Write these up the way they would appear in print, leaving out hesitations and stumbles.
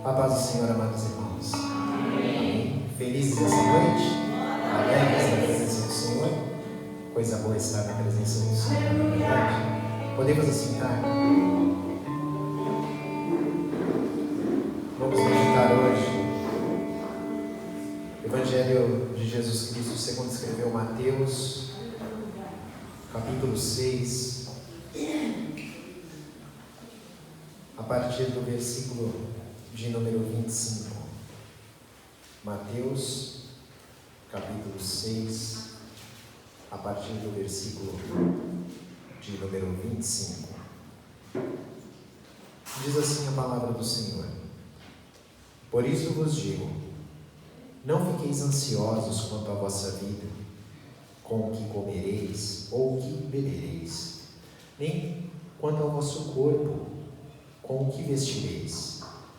A paz do Senhor, amados irmãos. Amém. Felizes essa noite, alegres na presença do Senhor. Coisa boa estar na presença do Senhor, na verdade. Podemos assentar. Vamos meditar hoje o Evangelho de Jesus Cristo segundo escreveu Mateus, capítulo 6, a partir do versículo de número 25. Mateus, capítulo 6, a partir do versículo de número 25. Diz assim a palavra do Senhor: Por isso vos digo, não fiqueis ansiosos quanto à vossa vida, com o que comereis ou o que bebereis, nem quanto ao vosso corpo, com o que vestireis.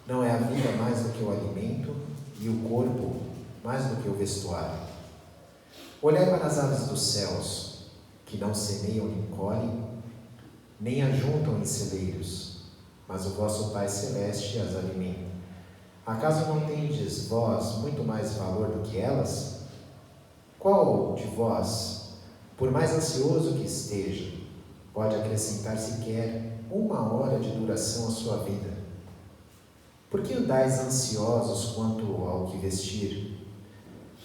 Não é a vida mais do que o alimento, e o corpo mais do que o vestuário? Olhai para as aves dos céus, que não semeiam nem colhem, nem ajuntam em celeiros, mas o vosso Pai Celeste as alimenta. Acaso não tendes vós muito mais valor do que elas? Qual de vós, por mais ansioso que esteja, pode acrescentar sequer 1 hora de duração à sua vida? Por que andais ansiosos quanto ao que vestir?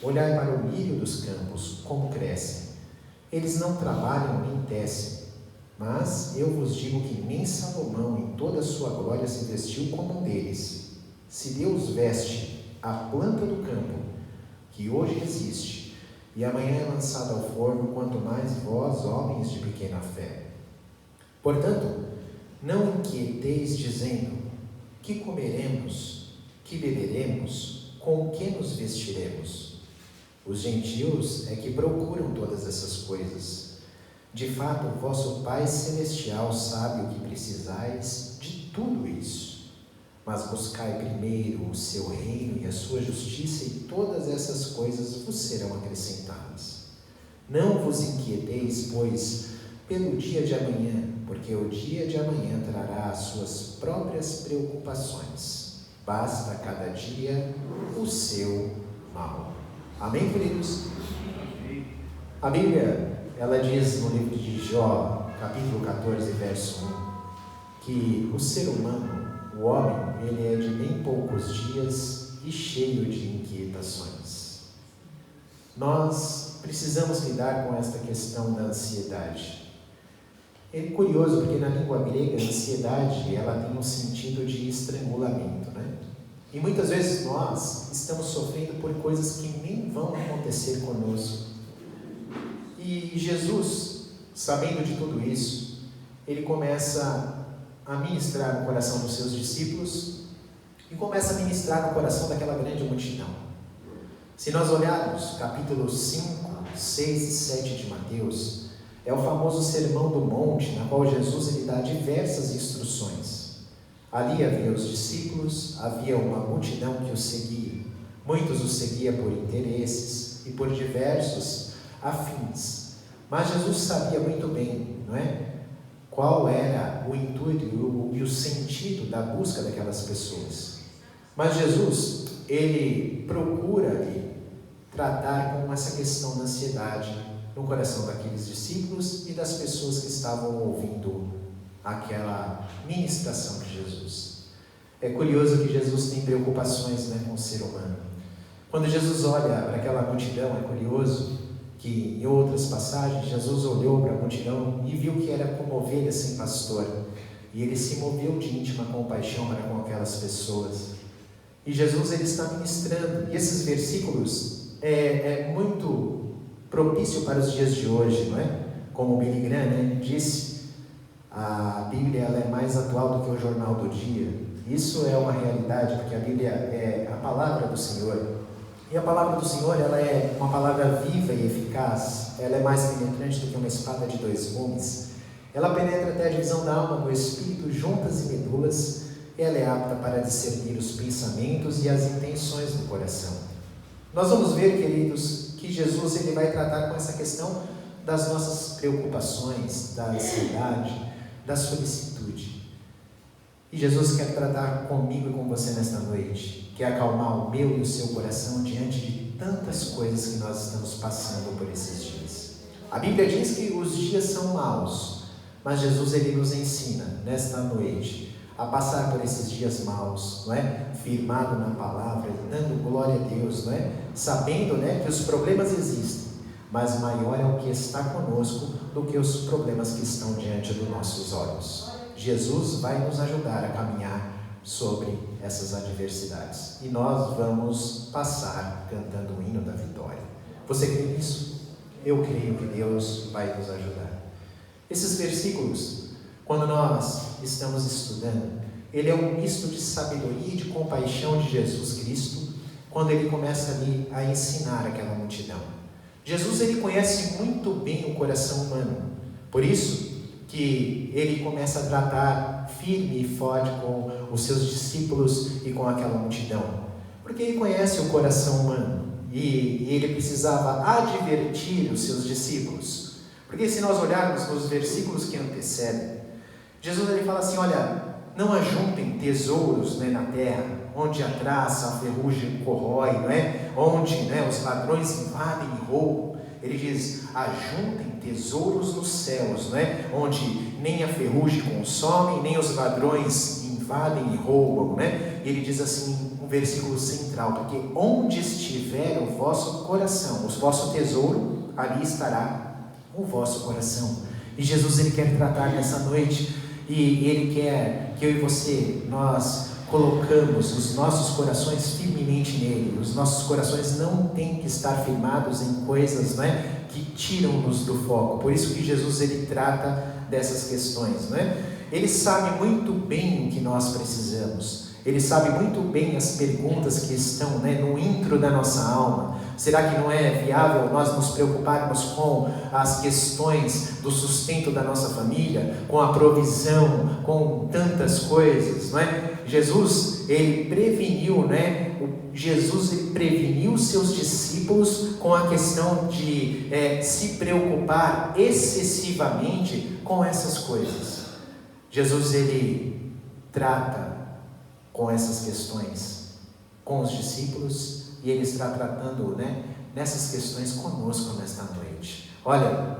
Olhai para o lírio dos campos, como crescem. Eles não trabalham nem tecem, mas eu vos digo que nem Salomão em toda a sua glória se vestiu como um deles. Se Deus veste a planta do campo, que hoje existe, e amanhã é lançada ao forno, quanto mais vós, homens de pequena fé. Portanto, não inquieteis dizendo: que comeremos, que beberemos, com o que nos vestiremos? Os gentios é que procuram todas essas coisas. De fato, o vosso Pai Celestial sabe o que precisais de tudo isso. Mas buscai primeiro o seu reino e a sua justiça, e todas essas coisas vos serão acrescentadas. Não vos inquieteis, pois, pelo dia de amanhã, porque o dia de amanhã trará as suas próprias preocupações. Basta a cada dia o seu mal. Amém, queridos? A Bíblia, ela diz no livro de Jó, capítulo 14, verso 1, que o ser humano, o homem, ele é de bem poucos dias e cheio de inquietações. Nós precisamos lidar com esta questão da ansiedade. É curioso porque na língua grega a ansiedade ela tem um sentido de estrangulamento, né? E muitas vezes nós estamos sofrendo por coisas que nem vão acontecer conosco. E Jesus, sabendo de tudo isso, ele começa a ministrar no coração dos seus discípulos e começa a ministrar no coração daquela grande multidão. Se nós olharmos capítulos 5, 6 e 7 de Mateus, é o famoso Sermão do Monte, na qual Jesus ele dá diversas instruções. Ali havia os discípulos, havia uma multidão que o seguia. Muitos o seguiam por interesses e por diversos afins. Mas Jesus sabia muito bem, não é? Qual era o intuito e o sentido da busca daquelas pessoas. Mas Jesus, ele procura ali tratar com essa questão da ansiedade no coração daqueles discípulos e das pessoas que estavam ouvindo aquela ministração de Jesus. É curioso que Jesus tem preocupações, né, com o ser humano. Quando Jesus olha para aquela multidão, é curioso que em outras passagens Jesus olhou para a multidão e viu que era como ovelha sem pastor, e ele se moveu de íntima compaixão para com aquelas pessoas. E Jesus ele está ministrando, e esses versículos é muito propício para os dias de hoje, não é? Como o Billy Graham, né, disse, a Bíblia ela é mais atual do que o jornal do dia. Isso é uma realidade, porque a Bíblia é a palavra do Senhor. E a palavra do Senhor, ela é uma palavra viva e eficaz. Ela é mais penetrante do que uma espada de 2 gumes. Ela penetra até a divisão da alma, do espírito, juntas e medulas. Ela é apta para discernir os pensamentos e as intenções do coração. Nós vamos ver, queridos, que Jesus ele vai tratar com essa questão das nossas preocupações, da ansiedade, da solicitude. E Jesus quer tratar comigo e com você nesta noite, quer acalmar o meu e o seu coração diante de tantas coisas que nós estamos passando por esses dias. A Bíblia diz que os dias são maus, mas Jesus ele nos ensina nesta noite a passar por esses dias maus, não é? Firmado na palavra, dando glória a Deus, não é? Sabendo, né, que os problemas existem, mas maior é o que está conosco do que os problemas que estão diante dos nossos olhos. Jesus vai nos ajudar a caminhar sobre essas adversidades. E nós vamos passar cantando o hino da vitória. Você crê nisso? Eu creio que Deus vai nos ajudar. Esses versículos, quando nós estamos estudando, ele é um misto de sabedoria e de compaixão de Jesus Cristo, quando ele começa ali a ensinar aquela multidão. Jesus ele conhece muito bem o coração humano, por isso que ele começa a tratar firme e forte com os seus discípulos e com aquela multidão, porque ele conhece o coração humano e ele precisava advertir os seus discípulos, porque se nós olharmos nos versículos que antecedem, Jesus ele fala assim, olha, não ajuntem tesouros, né, na terra, onde a traça, a ferrugem corrói, não é? Onde, né, os ladrões invadem e roubam. Ele diz, ajuntem tesouros nos céus, não é? Onde nem a ferrugem consome, nem os ladrões invadem e roubam, né? E ele diz assim, um versículo central, porque onde estiver o vosso coração, o vosso tesouro, ali estará o vosso coração. E Jesus ele quer tratar nessa noite, e ele quer que eu e você, nós colocamos os nossos corações firmemente nele. Os nossos corações não têm que estar firmados em coisas, não é, que tiram-nos do foco. Por isso que Jesus ele trata dessas questões, não é? Ele sabe muito bem o que nós precisamos. Ele sabe muito bem as perguntas que estão, né, no intro da nossa alma. Será que não é viável nós nos preocuparmos com as questões do sustento da nossa família, com a provisão, com tantas coisas, não é? Jesus, ele preveniu, né? Jesus ele preveniu seus discípulos com a questão de se preocupar excessivamente com essas coisas. Jesus ele trata com essas questões com os discípulos e ele está tratando, né, nessas questões conosco nesta noite. Olha,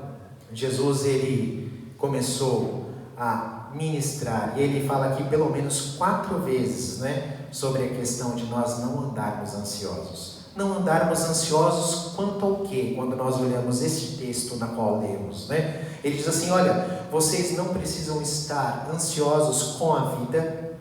Jesus ele começou a ministrar e ele fala aqui pelo menos 4 vezes, né, sobre a questão de nós não andarmos ansiosos. Não andarmos ansiosos quanto ao quê? Quando nós olhamos esse texto na qual lemos, né? Ele diz assim, olha, vocês não precisam estar ansiosos com a vida,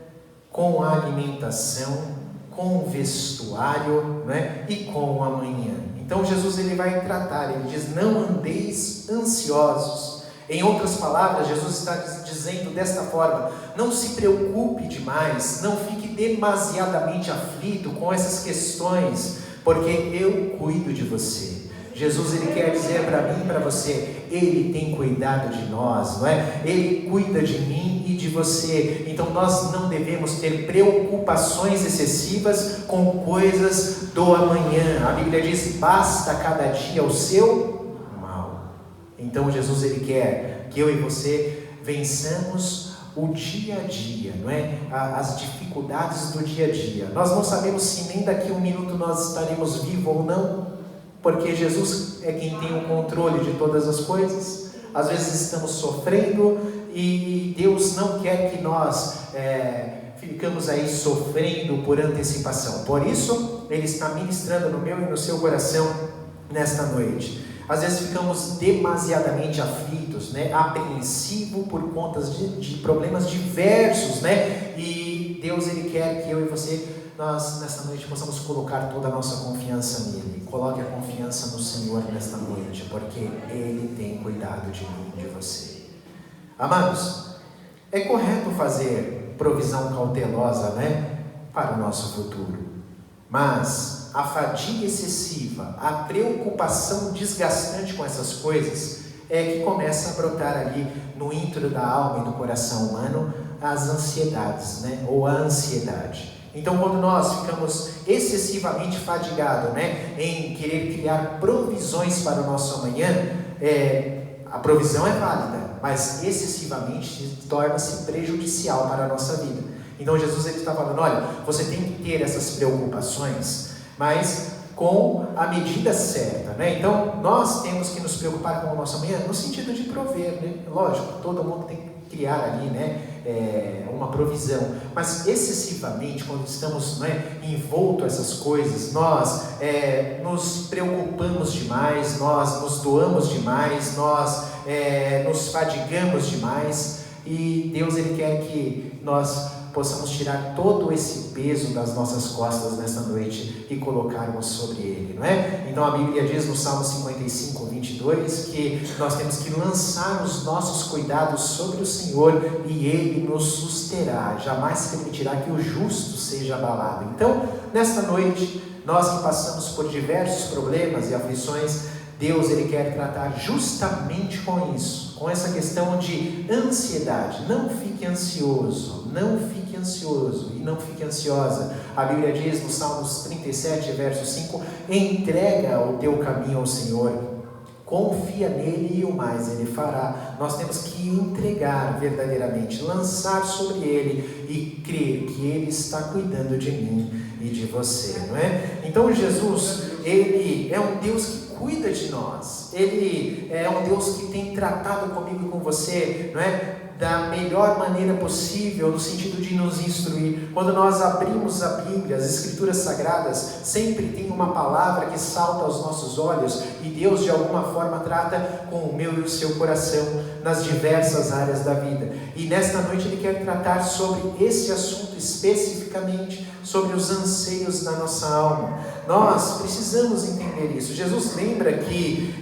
com a alimentação, com o vestuário, né? E com o amanhã. Então Jesus ele vai tratar, ele diz, não andeis ansiosos. Em outras palavras, Jesus está dizendo desta forma, não se preocupe demais, não fique demasiadamente aflito com essas questões, porque eu cuido de você. Jesus ele quer dizer para mim e para você, ele tem cuidado de nós, não é? Ele cuida de mim e de você. Então nós não devemos ter preocupações excessivas com coisas do amanhã. A Bíblia diz, basta cada dia o seu mal. Então Jesus ele quer que eu e você vençamos o dia a dia, não é? As dificuldades do dia a dia. Nós não sabemos se nem daqui a um minuto nós estaremos vivos ou não, porque Jesus é quem tem o controle de todas as coisas. Às vezes estamos sofrendo e Deus não quer que nós ficamos aí sofrendo por antecipação. Por isso, Ele está ministrando no meu e no seu coração nesta noite. Às vezes ficamos demasiadamente aflitos, né? Apreensivos por conta de problemas diversos, né? E Deus ele quer que eu e você, nós nesta noite possamos colocar toda a nossa confiança nele. Coloque a confiança no Senhor nesta noite, porque Ele tem cuidado de mim e de você. Amados, é correto fazer provisão cautelosa, né? Para o nosso futuro, mas a fadiga excessiva, a preocupação desgastante com essas coisas é que começa a brotar ali no intro da alma e do coração humano as ansiedades, né? Ou a ansiedade. Então quando nós ficamos excessivamente fadigados, né? Em querer criar provisões para o nosso amanhã, a provisão é válida, mas excessivamente torna-se prejudicial para a nossa vida. Então Jesus ele está falando, olha, você tem que ter essas preocupações, mas com a medida certa, né? Então nós temos que nos preocupar com o nosso amanhã no sentido de prover, né? Lógico, todo mundo tem que criar ali, né? Uma provisão, mas excessivamente, quando estamos, né, envolto a essas coisas, nós nos preocupamos demais, nós nos doamos demais, nós nos fadigamos demais, e Deus ele quer que nós possamos tirar todo esse peso das nossas costas nesta noite e colocarmos sobre Ele, não é? Então a Bíblia diz no Salmo 55, 22, que nós temos que lançar os nossos cuidados sobre o Senhor e Ele nos susterá, jamais permitirá que o justo seja abalado. Então, nesta noite, nós que passamos por diversos problemas e aflições, Deus ele quer tratar justamente com isso, com essa questão de ansiedade. Não fique ansioso, não fique ansioso e não fique ansiosa. A Bíblia diz no Salmos 37, verso 5, entrega o teu caminho ao Senhor, confia nele e o mais ele fará. Nós temos que entregar verdadeiramente, lançar sobre ele e crer que ele está cuidando de mim e de você, não é? Então Jesus, ele é um Deus que cuida de nós, Ele é um Deus que tem tratado comigo e com você, não é? Da melhor maneira possível, no sentido de nos instruir. Quando nós abrimos a Bíblia, as Escrituras Sagradas, sempre tem uma palavra que salta aos nossos olhos, e Deus de alguma forma trata com o meu e o seu coração, nas diversas áreas da vida. E nesta noite Ele quer tratar sobre esse assunto especificamente, sobre os anseios da nossa alma. Nós precisamos entender isso. Jesus lembra que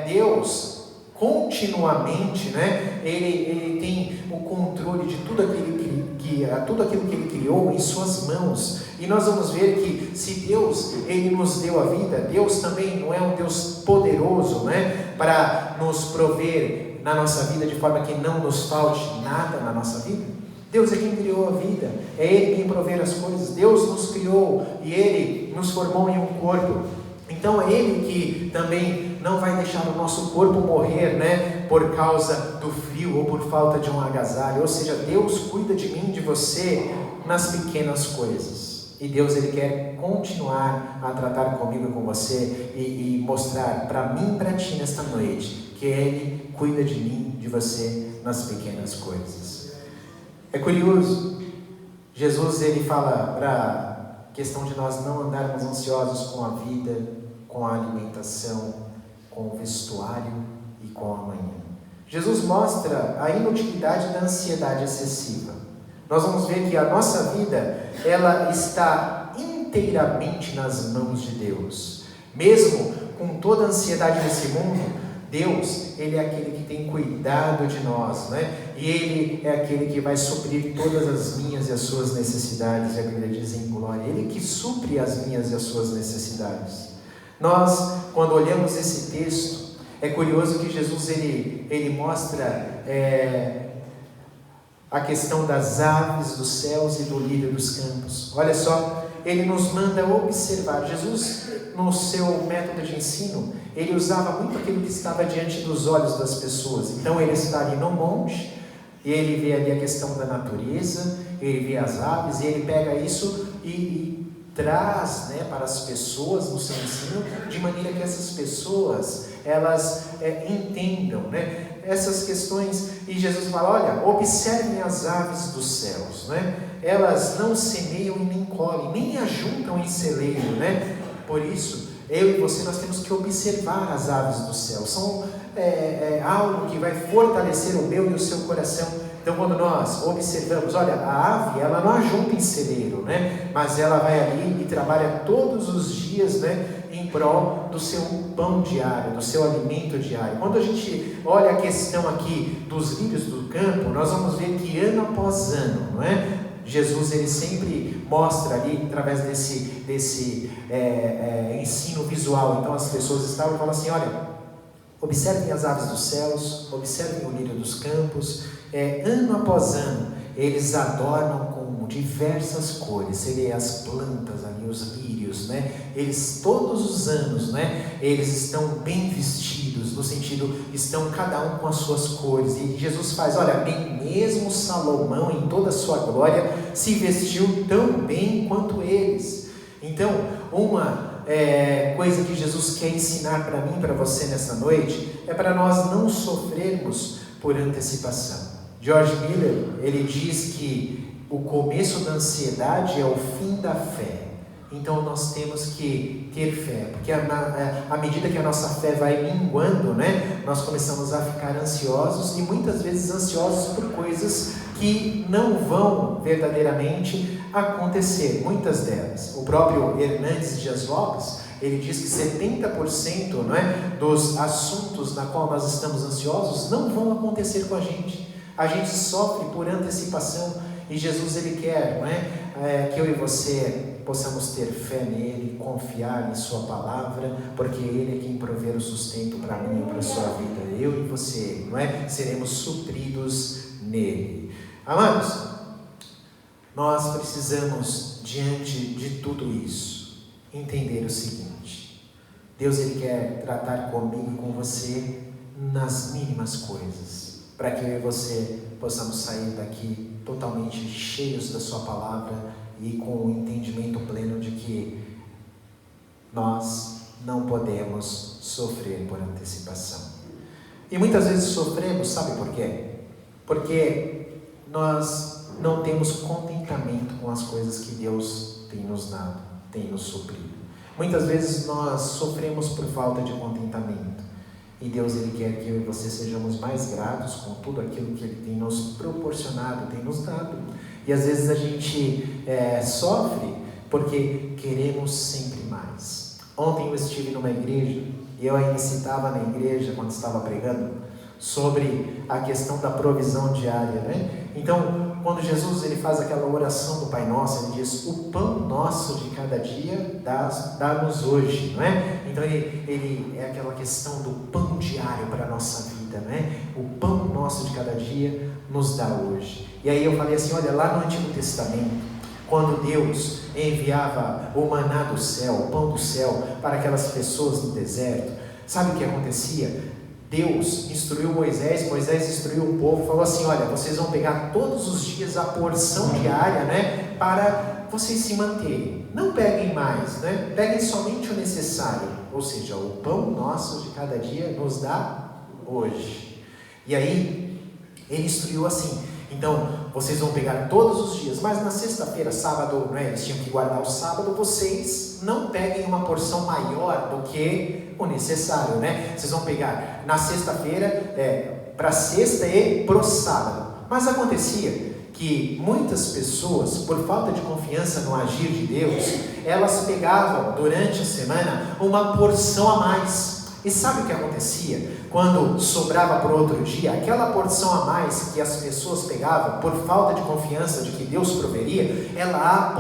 Deus continuamente, né, ele tem o controle de tudo aquilo que Ele criou em suas mãos. E nós vamos ver que se Deus ele nos deu a vida, Deus também não é um Deus poderoso, né, para nos prover na nossa vida de forma que não nos falte nada na nossa vida. Deus é quem criou a vida, é Ele quem provê as coisas. Deus nos criou e Ele nos formou em um corpo. Então é Ele que também não vai deixar o nosso corpo morrer, né, por causa do frio ou por falta de um agasalho. Ou seja, Deus cuida de mim, de você, nas pequenas coisas. E Deus ele quer continuar a tratar comigo e com você e mostrar para mim e para ti nesta noite que Ele cuida de mim, de você, nas pequenas coisas. É curioso, Jesus ele fala para a questão de nós não andarmos ansiosos com a vida, com a alimentação, com o vestuário e com o amanhã. Jesus mostra a inutilidade da ansiedade excessiva. Nós vamos ver que a nossa vida, ela está inteiramente nas mãos de Deus. Mesmo com toda a ansiedade desse mundo, Deus, Ele é aquele que tem cuidado de nós, né? E Ele é aquele que vai suprir todas as minhas e as suas necessidades, e a Bíblia diz em glória, Ele que supre as minhas e as suas necessidades. Nós, quando olhamos esse texto, é curioso que Jesus, ele mostra a questão das aves dos céus e do lírio dos campos. Olha só, Ele nos manda observar. Jesus, no seu método de ensino, ele usava muito aquilo que estava diante dos olhos das pessoas. Então ele está ali no monte, ele vê ali a questão da natureza, ele vê as aves, e ele pega isso e traz, né, para as pessoas no seu ensino, de maneira que essas pessoas, elas entendam, né, essas questões. E Jesus fala, olha, observem as aves dos céus, né? Elas não semeiam e nem colhem, nem ajuntam em celeiro, né? Por isso, eu e você, nós temos que observar as aves do céu. São algo que vai fortalecer o meu e o seu coração. Então, quando nós observamos, olha, a ave, ela não ajunta em celeiro, né? Mas ela vai ali e trabalha todos os dias, né, em prol do seu pão diário, do seu alimento diário. Quando a gente olha a questão aqui dos lírios do campo, nós vamos ver que ano após ano, não é? Jesus ele sempre mostra ali, através desse ensino visual. Então as pessoas estavam e falam assim, olha, observem as aves dos céus, observem o lírio dos campos, ano após ano, eles adornam com diversas cores. Você vê as plantas ali, os lírios, né? Eles todos os anos, né? Eles estão bem vestidos, no sentido, estão cada um com as suas cores. E Jesus faz, olha, nem mesmo Salomão em toda a sua glória se vestiu tão bem quanto eles. Então, uma coisa que Jesus quer ensinar para mim, para você nessa noite, é para nós não sofrermos por antecipação. George Miller, ele diz que o começo da ansiedade é o fim da fé. Então nós temos que ter fé, porque à medida que a nossa fé vai minguando, né, nós começamos a ficar ansiosos, e muitas vezes ansiosos por coisas que não vão verdadeiramente acontecer, muitas delas. O próprio Hernandes Dias Lopes, ele diz que 70%, não é, dos assuntos na qual nós estamos ansiosos não vão acontecer com a gente. A gente sofre por antecipação, e Jesus, ele quer, não é, que eu e você possamos ter fé nele, confiar em sua palavra, porque ele é quem provê o sustento para mim e para a sua vida. Eu e você, não é, seremos supridos nele. Amados, nós precisamos, diante de tudo isso, entender o seguinte: Deus, ele quer tratar comigo e com você nas mínimas coisas, para que eu e você possamos sair daqui totalmente cheios da sua palavra e com o entendimento pleno de que nós não podemos sofrer por antecipação. E muitas vezes sofremos, sabe por quê? Porque nós não temos contentamento com as coisas que Deus tem nos dado, tem nos suprido. Muitas vezes nós sofremos por falta de contentamento. E Deus, ele quer que eu e você sejamos mais gratos com tudo aquilo que ele tem nos proporcionado, tem nos dado. E às vezes a gente sofre porque queremos sempre mais. Ontem eu estive numa igreja, e eu ainda citava na igreja, quando estava pregando, sobre a questão da provisão diária, né? Então, quando Jesus, ele faz aquela oração do Pai Nosso, ele diz: o pão nosso de cada dia dá-nos hoje, não é? Então ele é aquela questão do pão diário para a nossa vida, né? O pão nosso de cada dia nos dá hoje. E aí eu falei assim, olha, lá no Antigo Testamento, quando Deus enviava o maná do céu, o pão do céu, para aquelas pessoas no deserto, sabe o que acontecia? Deus instruiu Moisés instruiu o povo, falou assim, olha, vocês vão pegar todos os dias a porção diária, né, para vocês se manterem. Não peguem mais, né, peguem somente o necessário, ou seja, o pão nosso de cada dia nos dá hoje. E aí, ele instruiu assim, então, vocês vão pegar todos os dias, mas na sexta-feira, sábado, né, eles tinham que guardar o sábado, vocês não peguem uma porção maior do que o necessário, né? Vocês vão pegar na sexta-feira, para sexta e para o sábado. Mas acontecia que muitas pessoas, por falta de confiança no agir de Deus, elas pegavam durante a semana uma porção a mais. E sabe o que acontecia? Quando sobrava para outro dia, aquela porção a mais que as pessoas pegavam, por falta de confiança de que Deus proveria, ela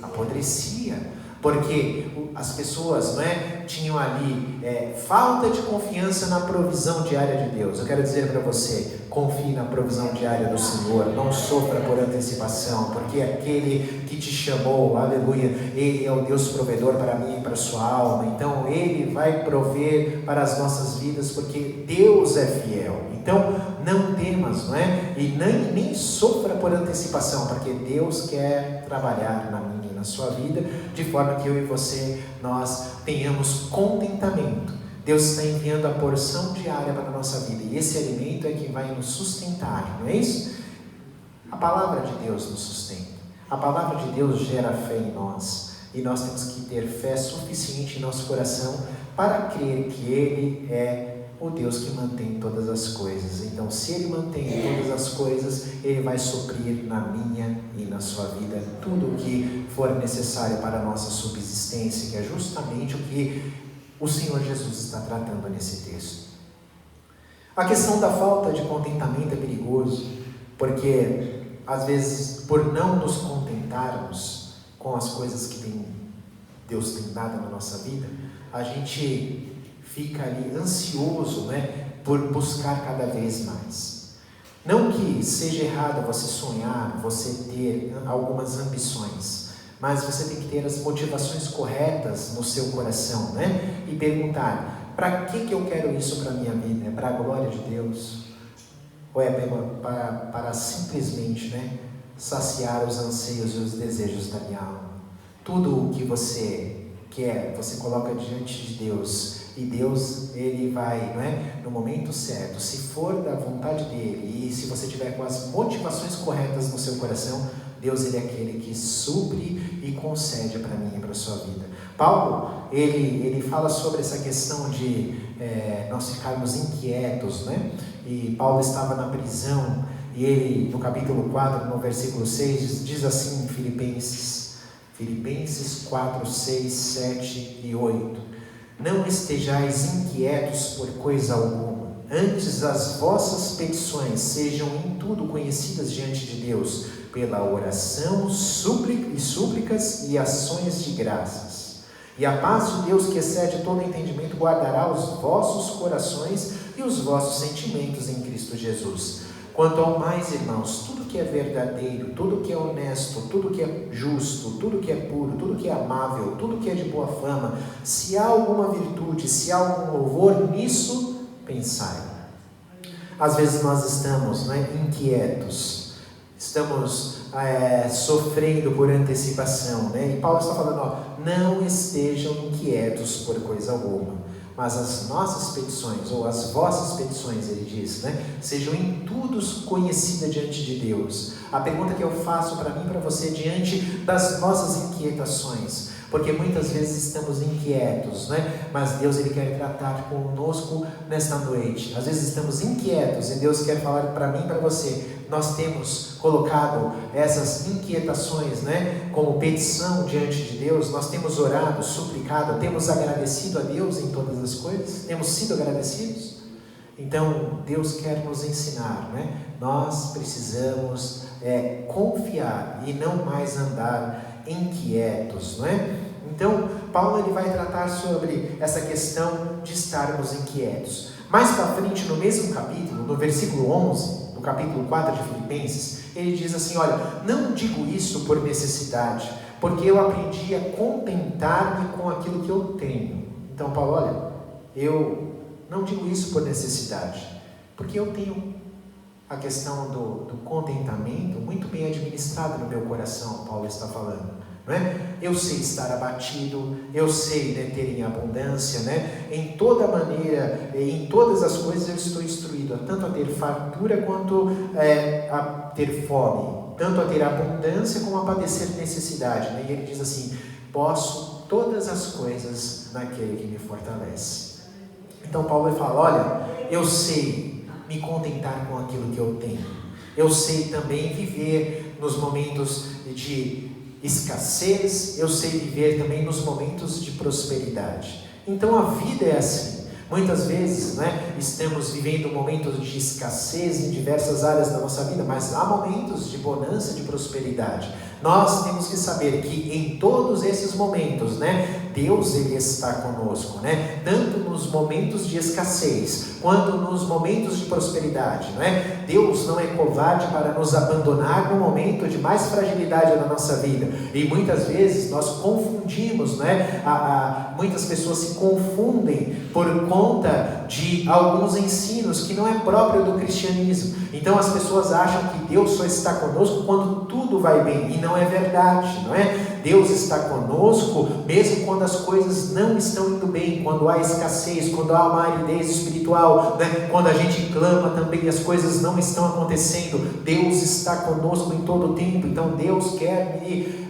apodrecia, porque as pessoas, não é, tinham ali falta de confiança na provisão diária de Deus. Eu quero dizer para você, confie na provisão diária do Senhor, não sofra por antecipação, porque aquele que te chamou, aleluia, Ele é o Deus provedor para mim e para a sua alma. Então Ele vai prover para as nossas vidas, porque Deus é fiel. Então não temas, não é? E nem sofra por antecipação, porque Deus quer trabalhar na minha e na sua vida, de forma que eu e você, nós tenhamos contentamento. Deus está enviando a porção diária para a nossa vida, e esse alimento é que vai nos sustentar, não é isso? A palavra de Deus nos sustenta, a palavra de Deus gera fé em nós, e nós temos que ter fé suficiente em nosso coração para crer que Ele é o Deus que mantém todas as coisas. Então, se Ele mantém todas as coisas, Ele vai suprir na minha e na sua vida tudo o que for necessário para a nossa subsistência, que é justamente o que o Senhor Jesus está tratando nesse texto. A questão da falta de contentamento é perigoso, porque às vezes, por não nos contentarmos com as coisas que Deus tem dado na nossa vida, a gente fica ali ansioso, né, por buscar cada vez mais. Não que seja errado você sonhar, você ter algumas ambições, mas você tem que ter as motivações corretas no seu coração, né? E perguntar, para que eu quero isso para a minha vida? É para a glória de Deus? Ou é para simplesmente, né, saciar os anseios e os desejos da minha alma? Tudo o que você quer, você coloca diante de Deus, e Deus, Ele vai, não é, no momento certo, se for da vontade dEle, e se você tiver com as motivações corretas no seu coração, Deus, Ele é aquele que supre e concede para mim e para a sua vida. Paulo, ele fala sobre essa questão de nós ficarmos inquietos, né? E Paulo estava na prisão, e ele, no capítulo 4, no versículo 6, diz assim em Filipenses 4, 6, 7 e 8: não estejais inquietos por coisa alguma, antes as vossas petições sejam em tudo conhecidas diante de Deus, pela oração, súplicas e ações de graças. E a paz de Deus, que excede todo entendimento, guardará os vossos corações e os vossos sentimentos em Cristo Jesus. Quanto ao mais, irmãos, tudo que é verdadeiro, tudo que é honesto, tudo que é justo, tudo que é puro, tudo que é amável, tudo que é de boa fama, se há alguma virtude, se há algum louvor, nisso pensai. Às vezes nós estamos, né, inquietos, estamos sofrendo por antecipação, né? E Paulo está falando, não estejam inquietos por coisa alguma, mas as nossas petições, ou as vossas petições, ele diz, né, sejam em tudo conhecidas diante de Deus. A pergunta que eu faço para mim e para você, diante das nossas inquietações, porque muitas vezes estamos inquietos, né? Mas Deus, Ele quer tratar conosco nesta noite. Às vezes estamos inquietos e Deus quer falar para mim e para você. Nós temos colocado essas inquietações, né, como petição diante de Deus. Nós temos orado, suplicado, temos agradecido a Deus em todas as coisas, temos sido agradecidos. Então Deus quer nos ensinar, né? Nós precisamos confiar e não mais andar inquietos, não é? Então Paulo, ele vai tratar sobre essa questão de estarmos inquietos. Mais para frente, no mesmo capítulo, no versículo 11, no capítulo 4 de Filipenses, ele diz assim, olha, não digo isso por necessidade, porque eu aprendi a contentar-me com aquilo que eu tenho. Então Paulo, olha, eu não digo isso por necessidade, porque eu tenho a questão do contentamento muito bem administrada no meu coração. Paulo está falando, não é? Eu sei estar abatido, eu sei, né, ter em abundância, né? Em toda maneira, em todas as coisas eu estou instruído, tanto a ter fartura quanto a ter fome, tanto a ter abundância como a padecer necessidade, né? E ele diz assim, posso todas as coisas naquele que me fortalece. Então Paulo vai falar, olha, eu sei me contentar com aquilo que eu tenho, eu sei também viver nos momentos de escassez, eu sei viver também nos momentos de prosperidade. Então a vida é assim. Muitas vezes, né, estamos vivendo momentos de escassez em diversas áreas da nossa vida, mas há momentos de bonança, de prosperidade. Nós temos que saber que em todos esses momentos, né, Deus, Ele está conosco, né? Tanto nos momentos de escassez, quanto nos momentos de prosperidade, né? Deus não é covarde para nos abandonar no momento de mais fragilidade da nossa vida. E muitas vezes nós confundimos, né? Muitas pessoas se confundem por conta de alguns ensinos que não é próprio do cristianismo. Então as pessoas acham que Deus só está conosco quando tudo vai bem, e não é verdade, não é? Deus está conosco mesmo quando as coisas não estão indo bem, quando há escassez, quando há uma aridez espiritual, né? Quando a gente clama também, as coisas não estão acontecendo. Deus está conosco em todo o tempo. Então Deus quer me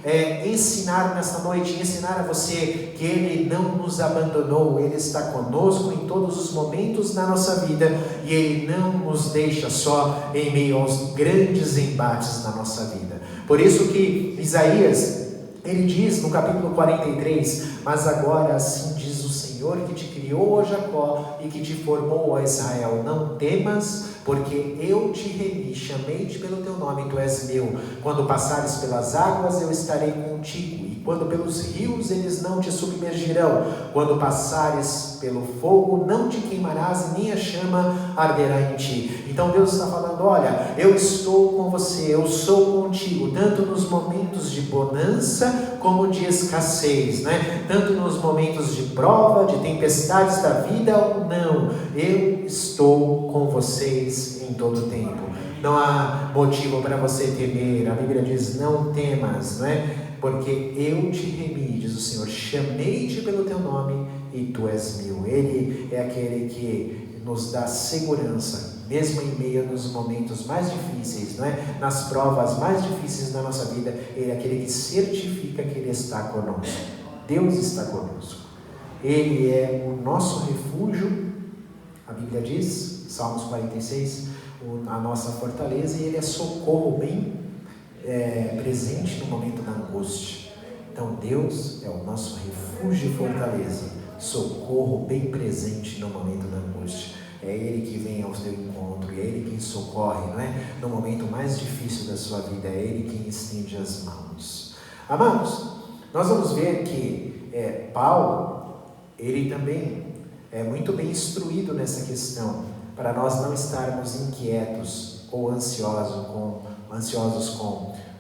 ensinar nesta noite, ensinar a você que Ele não nos abandonou, Ele está conosco em todos os momentos da nossa vida, e Ele não nos deixa só em meio aos grandes embates na nossa vida. Por isso que Isaías, ele diz no capítulo 43, mas agora assim diz o Senhor que te criou, ó Jacó, e que te formou, ó Israel, não temas, porque eu te remi, chamei-te pelo teu nome, tu és meu. Quando passares pelas águas, eu estarei contigo, e quando pelos rios, eles não te submergirão. Quando passares pelo fogo não te queimarás, nem a chama arderá em ti. Então Deus está falando, olha, eu estou com você, eu sou contigo, tanto nos momentos de bonança como de escassez, né? Tanto nos momentos de prova, de tempestades da vida ou não, eu estou com vocês em todo o tempo. Não há motivo para você temer. A Bíblia diz, não temas, não é? Porque eu te remi, diz o Senhor, chamei-te pelo teu nome e tu és meu. Ele é aquele que nos dá segurança, mesmo em meio nos momentos mais difíceis, não é? Nas provas mais difíceis da nossa vida, Ele é aquele que certifica que Ele está conosco. Deus está conosco. Ele é o nosso refúgio, a Bíblia diz, Salmos 46, a nossa fortaleza, e Ele é socorro bem presente no momento da angústia. Então Deus é o nosso refúgio e fortaleza, socorro bem presente no momento da angústia. É Ele que vem ao seu encontro, é Ele quem socorre, não é? No momento mais difícil da sua vida, é Ele quem estende as mãos. Amados, nós vamos ver que Paulo, ele também é muito bem instruído nessa questão, para nós não estarmos inquietos ou ansiosos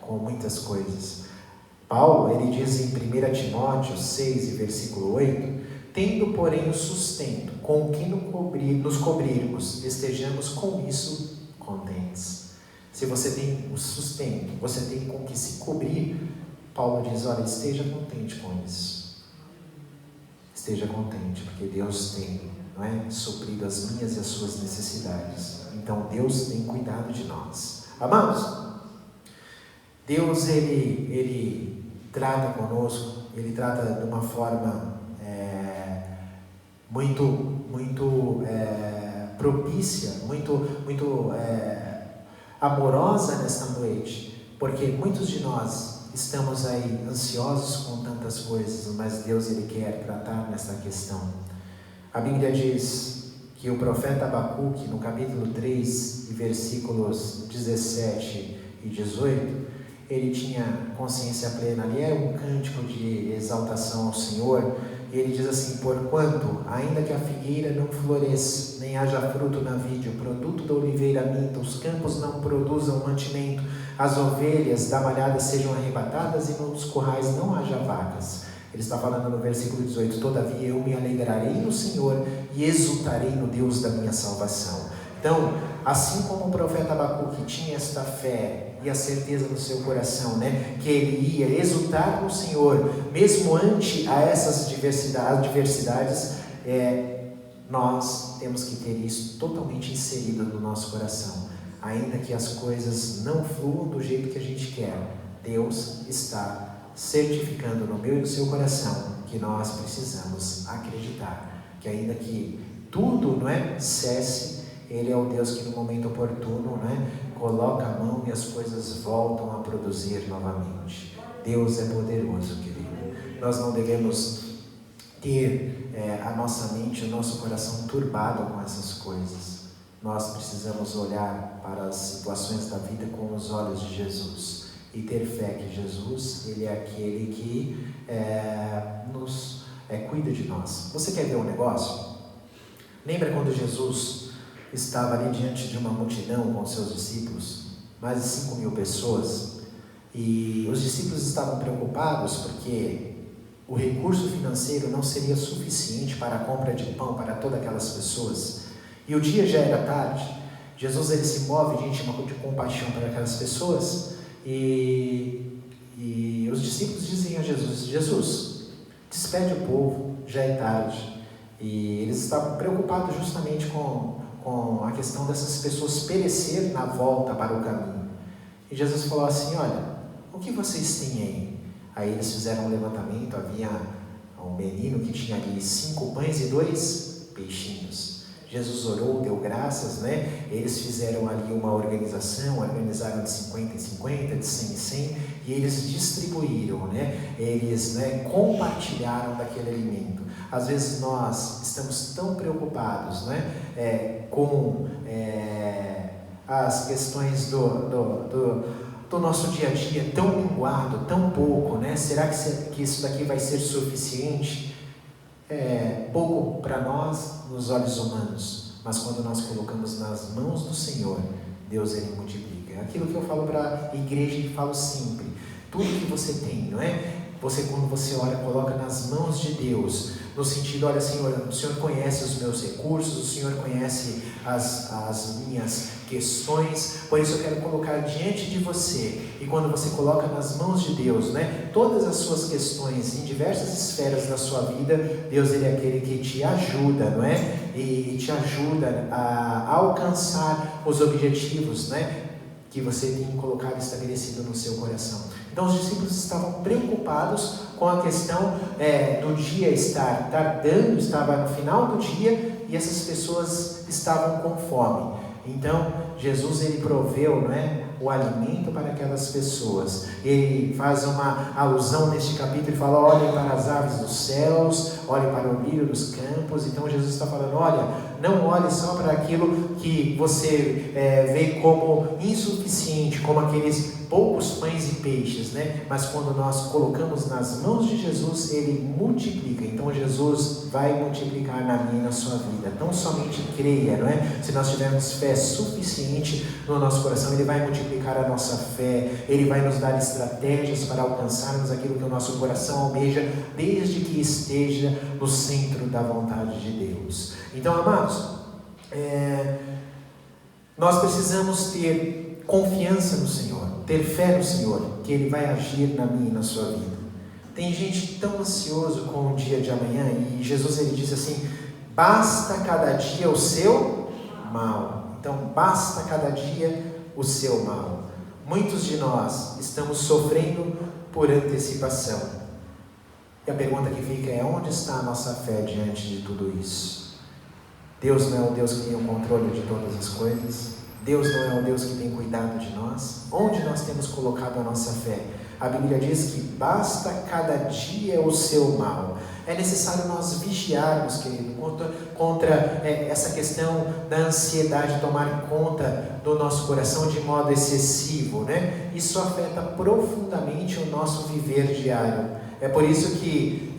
com muitas coisas. Paulo, ele diz em 1 Timóteo 6, versículo 8, tendo, porém, o sustento com que nos cobrirmos, estejamos com isso contentes. Se você tem o sustento, você tem com que se cobrir, Paulo diz, olha, esteja contente com isso. Esteja contente, porque Deus tem, não é, suprido as minhas e as suas necessidades. Então Deus tem cuidado de nós. Amados, Deus ele trata conosco, Ele trata de uma forma muito propícia, muito amorosa nesta noite, porque muitos de nós estamos aí ansiosos com tantas coisas, mas Deus ele quer tratar nessa questão. A Bíblia diz que o profeta Abacuque, no capítulo 3, versículos 17 e 18, ele tinha consciência plena, ali é um cântico de exaltação ao Senhor, e ele diz assim, porquanto, ainda que a figueira não floresça, nem haja fruto na vide, o produto da oliveira minta, os campos não produzam mantimento, as ovelhas da malhada sejam arrebatadas e nos currais não haja vacas. Ele está falando no versículo 18, todavia eu me alegrarei no Senhor e exultarei no Deus da minha salvação. Então, assim como o profeta Abacuque tinha esta fé e a certeza no seu coração, né, que ele ia exultar no Senhor, mesmo ante a essas adversidades, nós temos que ter isso totalmente inserido no nosso coração. Ainda que as coisas não fluam do jeito que a gente quer, Deus está certificando no meu e no seu coração que nós precisamos acreditar, que ainda que tudo, não é, cesse, Ele é o Deus que no momento oportuno, não é, coloca a mão e as coisas voltam a produzir novamente. Deus é poderoso, querido. Nós não devemos ter a nossa mente, o nosso coração turbado com essas coisas. Nós precisamos olhar para as situações da vida com os olhos de Jesus e ter fé que Jesus, Ele é aquele que nos cuida de nós. Você quer ver um negócio? Lembra quando Jesus estava ali diante de uma multidão com seus discípulos, mais de 5.000 pessoas, e os discípulos estavam preocupados porque o recurso financeiro não seria suficiente para a compra de pão para todas aquelas pessoas. E o dia já era tarde. Jesus ele se move de compaixão para aquelas pessoas, e os discípulos dizem a Jesus, despede o povo, já é tarde. E eles estavam preocupados justamente com a questão dessas pessoas perecer na volta para o caminho. E Jesus falou assim, olha, o que vocês têm aí? Aí eles fizeram um levantamento, havia um menino que tinha ali 5 pães e 2 peixinhos. Jesus orou, deu graças, né? Eles fizeram ali uma organização, organizaram de 50 em 50, de 100 em 100, e eles distribuíram, né? Eles, né, compartilharam daquele alimento. Às vezes nós estamos tão preocupados, né, com as questões do nosso dia a dia, tão minguado, tão pouco, né? Será que isso daqui vai ser suficiente? pouco para nós nos olhos humanos, mas quando nós colocamos nas mãos do Senhor, Deus ele multiplica. Aquilo que eu falo para a igreja e falo sempre, tudo que você tem, não é? Você, quando você ora, coloca nas mãos de Deus, no sentido, olha Senhor, o Senhor conhece os meus recursos, o Senhor conhece as minhas questões, por isso eu quero colocar diante de você. E quando você coloca nas mãos de Deus, né, todas as suas questões em diversas esferas da sua vida, Deus ele é aquele que te ajuda, não é? E te ajuda a alcançar os objetivos, né, que você tem colocado estabelecido no seu coração. Então os discípulos estavam preocupados com a questão do dia estar tardando, estava no final do dia e essas pessoas estavam com fome. Então Jesus ele proveu, não é, o alimento para aquelas pessoas. Ele faz uma alusão neste capítulo e fala: olhem para as aves dos céus, olhem para o brilho dos campos. Então Jesus está falando: olha, não olhe só para aquilo que você vê como insuficiente, como aqueles poucos pães e peixes, né? Mas quando nós colocamos nas mãos de Jesus, ele multiplica. Então Jesus vai multiplicar na minha e na sua vida. Tão somente creia, não é? Se nós tivermos fé suficiente no nosso coração, ele vai multiplicar a nossa fé, ele vai nos dar estratégias para alcançarmos aquilo que o nosso coração almeja, desde que esteja no centro da vontade de Deus. Então, amados, nós precisamos ter confiança no Senhor, ter fé no Senhor, que ele vai agir na minha e na sua vida. Tem gente tão ansioso com o dia de amanhã, e Jesus ele diz assim: basta cada dia o seu mal. Então basta cada dia o seu mal. Muitos de nós estamos sofrendo por antecipação, e a pergunta que fica é: onde está a nossa fé diante de tudo isso? Deus não é o Deus que tem o controle de todas as coisas? Deus não é o Deus que tem cuidado de nós? Onde nós temos colocado a nossa fé? A Bíblia diz que basta cada dia o seu mal. É necessário nós vigiarmos, querido, contra essa questão da ansiedade tomar conta do nosso coração de modo excessivo, né? Isso afeta profundamente o nosso viver diário. É por isso que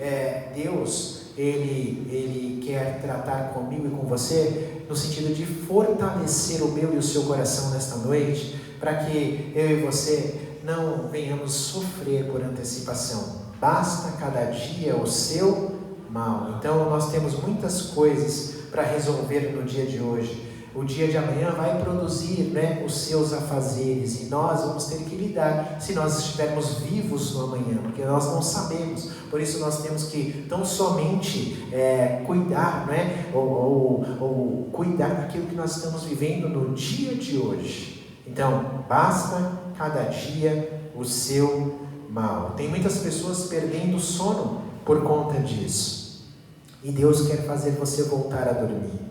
Deus Ele quer tratar comigo e com você no sentido de fortalecer o meu e o seu coração nesta noite, para que eu e você não venhamos sofrer por antecipação. Basta cada dia o seu mal. Então nós temos muitas coisas para resolver no dia de hoje. O dia de amanhã vai produzir, né, os seus afazeres, e nós vamos ter que lidar se nós estivermos vivos no amanhã, porque nós não sabemos. Por isso nós temos que tão somente cuidar, né, ou cuidar daquilo que nós estamos vivendo no dia de hoje. Então, basta cada dia o seu mal. Tem muitas pessoas perdendo sono por conta disso, e Deus quer fazer você voltar a dormir.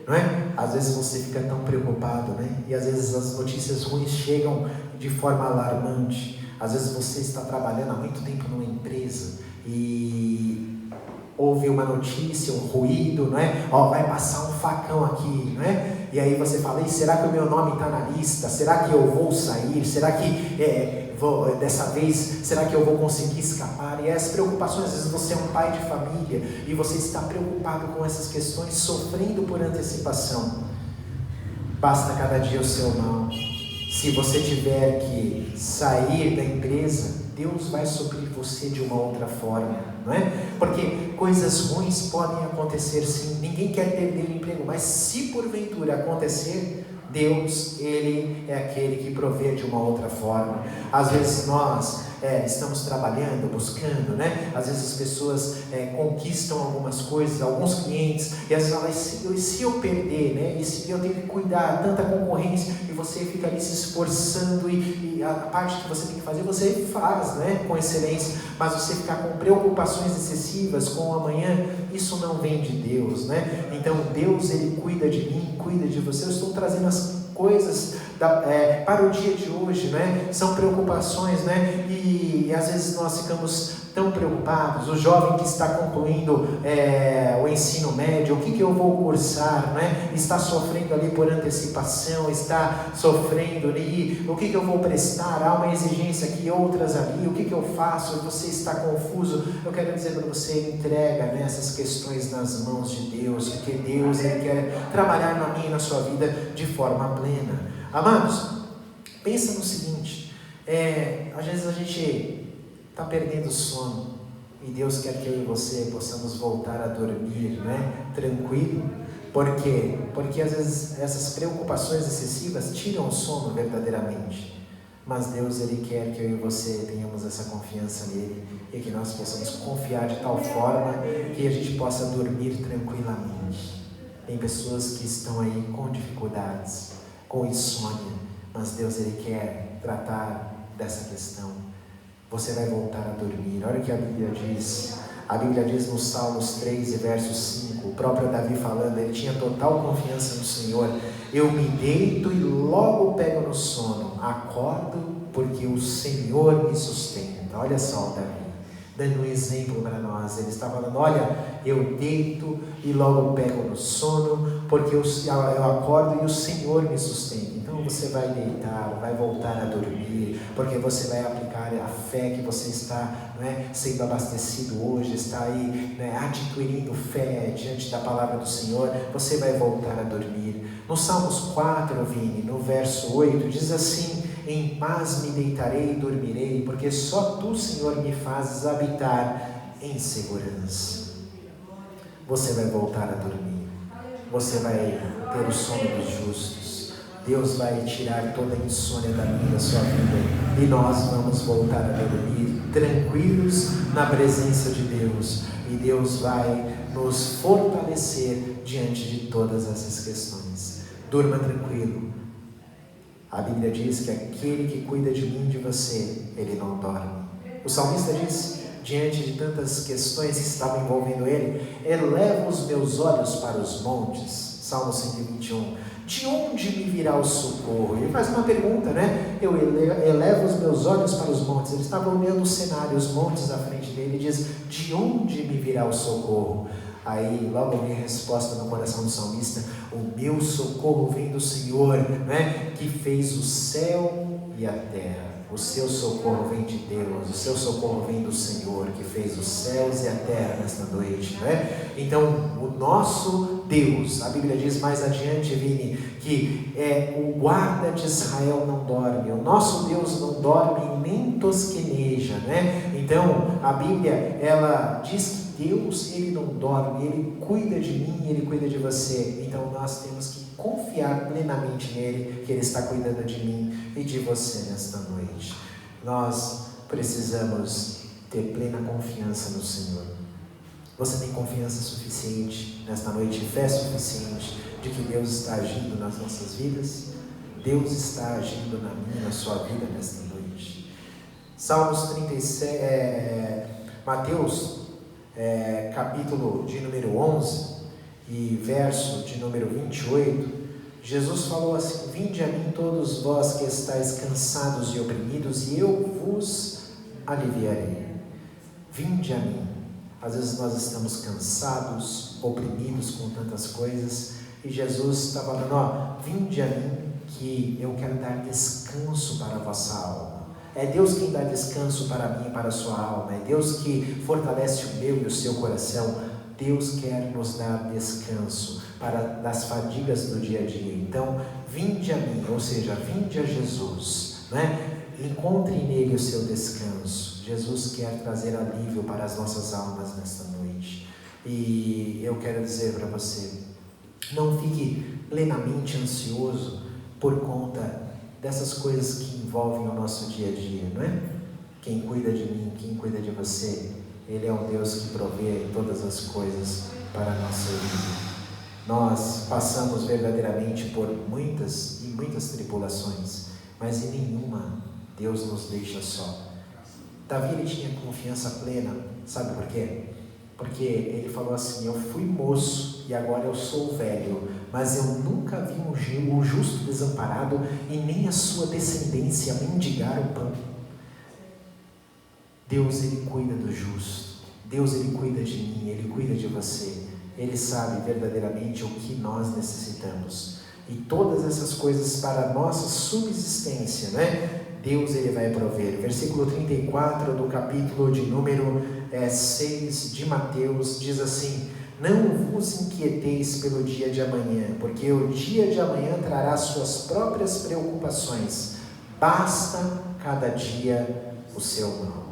Não é? Às vezes você fica tão preocupado, né? E às vezes as notícias ruins chegam de forma alarmante. Às vezes você está trabalhando há muito tempo numa empresa e ouve uma notícia, um ruído, não é? Vai passar um facão aqui, não é? E aí você fala: e será que o meu nome está na lista? Será que eu vou sair? Será que dessa vez, será que eu vou conseguir escapar? E as preocupações, às vezes você é um pai de família e você está preocupado com essas questões, sofrendo por antecipação. Basta cada dia o seu mal. Se você tiver que sair da empresa, Deus vai suprir você de uma outra forma, não é? Porque coisas ruins podem acontecer sim, ninguém quer perder o emprego, mas se porventura acontecer, Deus, Ele é aquele que provê de uma outra forma. Às vezes nós estamos trabalhando, buscando, né? Às vezes as pessoas conquistam algumas coisas, alguns clientes, e elas falam: e se eu perder, né? E se eu tenho que cuidar, tanta concorrência, e você fica ali se esforçando, e a parte que você tem que fazer, você faz, né? Com excelência, mas você ficar com preocupações excessivas com o amanhã, isso não vem de Deus, né? Então Deus, Ele cuida de mim, cuida de você. Eu estou trazendo as coisas para o dia de hoje, né? São preocupações, né? E às vezes nós ficamos tão preocupados, o jovem que está concluindo o ensino médio, o que eu vou cursar, né? Está sofrendo ali por antecipação, está sofrendo ali, o que eu vou prestar, há uma exigência aqui, outras ali, o que eu faço, você está confuso. Eu quero dizer para você, entrega, né, essas questões nas mãos de Deus, porque Deus, Ele quer trabalhar na minha e na sua vida de forma plena. Amados, pensa no seguinte, às vezes a gente está perdendo o sono, e Deus quer que eu e você possamos voltar a dormir, né, tranquilo. Por quê? Porque às vezes essas preocupações excessivas tiram o sono verdadeiramente. Mas Deus, Ele quer que eu e você tenhamos essa confiança nele, e que nós possamos confiar de tal forma que a gente possa dormir tranquilamente. Tem pessoas que estão aí com dificuldades, com insônia, mas Deus, Ele quer tratar dessa questão. Você vai voltar a dormir. Olha o que a Bíblia diz. A Bíblia diz no Salmos 3 e verso 5, o próprio Davi falando, ele tinha total confiança no Senhor. Eu me deito e logo pego no sono, acordo porque o Senhor me sustenta. Olha só o Davi, dando um exemplo para nós. Ele está falando, olha, eu deito e logo pego no sono, porque eu acordo e o Senhor me sustenta. Então você vai deitar, vai voltar a dormir, porque você vai aplicar a fé que você está, sendo abastecido hoje, está aí, adquirindo fé diante da palavra do Senhor. Você vai voltar a dormir. No Salmos 4, Vini, no verso 8, diz assim: em paz me deitarei e dormirei, porque só tu, Senhor, me fazes habitar em segurança. Você vai voltar a dormir, você vai ter o sono dos justos. Deus vai tirar toda a insônia da minha e da sua vida, e nós vamos voltar a dormir tranquilos na presença de Deus, e Deus vai nos fortalecer diante de todas essas questões. Durma tranquilo. A Bíblia diz que aquele que cuida de mim e de você, ele não dorme. O salmista diz, diante de tantas questões que estavam envolvendo ele, eleva os meus olhos para os montes. Salmo 121. De onde me virá o socorro? Ele faz uma pergunta, Eu elevo os meus olhos para os montes. Ele estava olhando o cenário, os montes à frente dele, e diz, de onde me virá o socorro? Aí logo vem a resposta no coração do salmista: o meu socorro vem do Senhor, que fez o céu e a terra. O seu socorro vem de Deus, o seu socorro vem do Senhor, que fez os céus e a terra nesta noite, Então, o nosso Deus, a Bíblia diz mais adiante, Vini, que o guarda de Israel não dorme, o nosso Deus não dorme e nem tosqueneja, Então, a Bíblia, ela diz que Deus, Ele não dorme, Ele cuida de mim, Ele cuida de você. Então nós temos que confiar plenamente nele, que Ele está cuidando de mim e de você nesta noite. Nós precisamos ter plena confiança no Senhor. Você tem confiança suficiente nesta noite, fé suficiente de que Deus está agindo nas nossas vidas? Deus está agindo na minha, na sua vida nesta noite. Salmos 37, Mateus, capítulo de número 11 e verso de número 28, Jesus falou assim: vinde a mim todos vós que estáis cansados e oprimidos, e eu vos aliviarei. Vinde a mim. Às vezes nós estamos cansados, oprimidos com tantas coisas, e Jesus está falando, vinde a mim, que eu quero dar descanso para a vossa alma. É Deus quem dá descanso para mim e para a sua alma. É Deus que fortalece o meu e o seu coração. Deus quer nos dar descanso das fadigas do dia a dia. Então, vinde a mim, ou seja, vinde a Jesus, Encontre nele o seu descanso. Jesus quer trazer alívio para as nossas almas nesta noite. E eu quero dizer para você, não fique plenamente ansioso por conta dessas coisas que envolvem o nosso dia a dia, Quem cuida de mim, quem cuida de você, Ele é um Deus que provê todas as coisas para a nossa vida. Nós passamos verdadeiramente por muitas e muitas tribulações, mas em nenhuma Deus nos deixa só. Davi, ele tinha confiança plena, sabe por quê? Porque ele falou assim: eu fui moço e agora eu sou velho, mas eu nunca vi um justo desamparado e nem a sua descendência mendigar o pão. Deus, Ele cuida do justo. Deus, Ele cuida de mim, Ele cuida de você. Ele sabe verdadeiramente o que nós necessitamos. E todas essas coisas para a nossa subsistência, né? Deus, Ele vai prover. Versículo 34 do capítulo de número 6 de Mateus diz assim: não vos inquieteis pelo dia de amanhã, porque o dia de amanhã trará suas próprias preocupações. Basta cada dia o seu mal.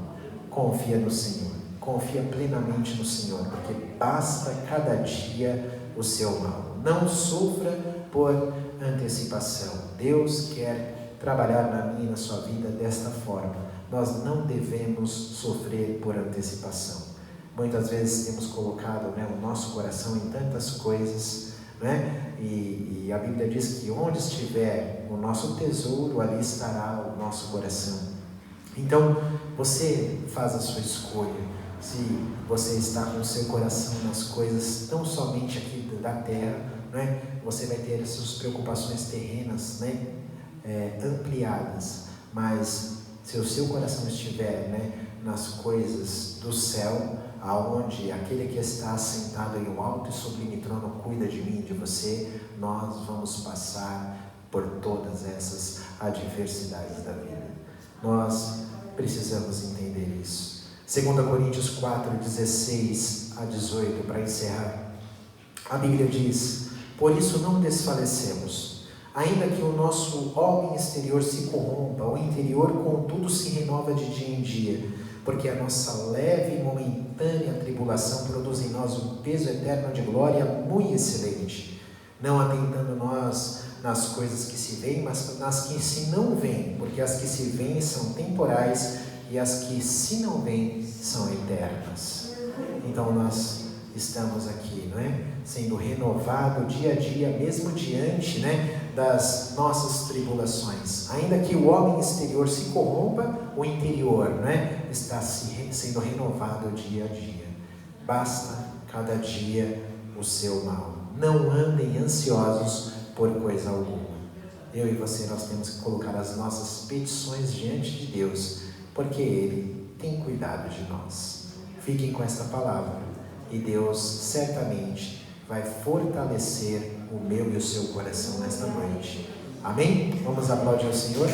Confia no Senhor, confia plenamente no Senhor, porque basta cada dia o seu mal. Não sofra por antecipação. Deus quer trabalhar na minha e na sua vida desta forma. Nós não devemos sofrer por antecipação. Muitas vezes temos colocado, né, o nosso coração em tantas coisas, né? E a Bíblia diz que onde estiver o nosso tesouro, ali estará o nosso coração. Então, você faz a sua escolha. Se você está com o seu coração nas coisas tão somente aqui da terra, né, você vai ter as suas preocupações terrenas, né, ampliadas. Mas se o seu coração estiver, né, nas coisas do céu, aonde aquele que está assentado em um alto e sublime trono cuida de mim e de você, nós vamos passar por todas essas adversidades da vida. Nós precisamos entender isso. 2 Coríntios 4, 16 a 18, para encerrar. A Bíblia diz: por isso não desfalecemos, ainda que o nosso homem exterior se corrompa, o interior contudo se renova de dia em dia, porque a nossa leve e momentânea tribulação produz em nós um peso eterno de glória muito excelente, não atentando nós nas coisas que se veem, mas nas que se não veem, porque as que se veem são temporais e as que se não veem são eternas. Então nós estamos aqui, não é? Sendo renovado dia a dia, mesmo diante, né, das nossas tribulações. Ainda que o homem exterior se corrompa, o interior, né, está sendo renovado dia a dia. Basta cada dia o seu mal. Não andem ansiosos por coisa alguma. Eu e você, nós temos que colocar as nossas petições diante de Deus, porque Ele tem cuidado de nós. Fiquem com esta palavra e Deus certamente vai fortalecer o meu e o seu coração nesta noite. Amém? Vamos aplaudir ao Senhor?